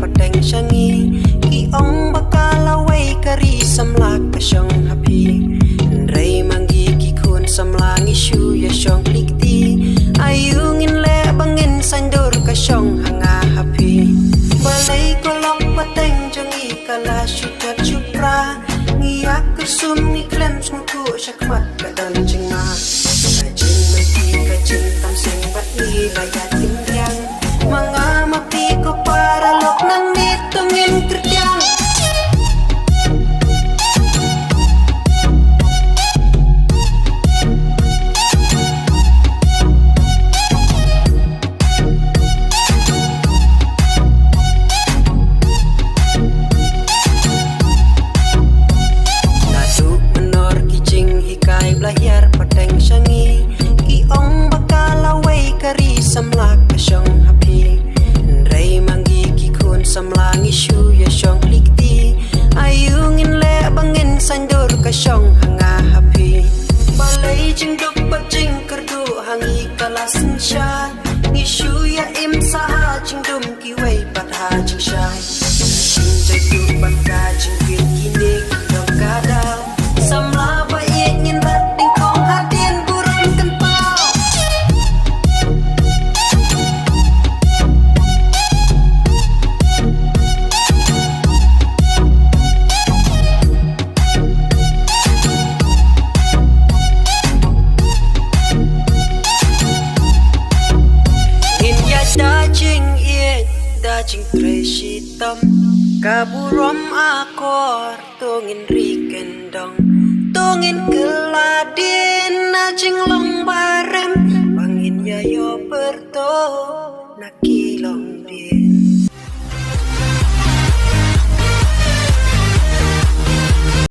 pateng syangi ki ong bakalaway kari samlak kasyong hapi Ray manggi ki kun samlang isu ya syong likti ayungin le bangin sandur kasyong hanga hapi balay kolok pateng jangi kala syutat syupra ngiyak kusum ni klem sungku syakmat kadang jengma kajing mati kajing tamseng bat ni layat timbiang mangamapi ko para lok nang nitungin kerjang lahir pateng syangi ki ong bakalaway kari samlak kasyong hapi Ray manggi ki kun samlang isu ya syong likti ayungin le bangin sandur kasyong hanga hapi balay jing duk pajing kerdu hangi kalasin syah isu ya im saha jing dum ki way patha jing syah jing jadu patha jing kin kini kidong kadal samla ba ingin dajing tresitam kaburom akor tungin rikendong tungin keladin najing long barem bangin yayo berto nakilong din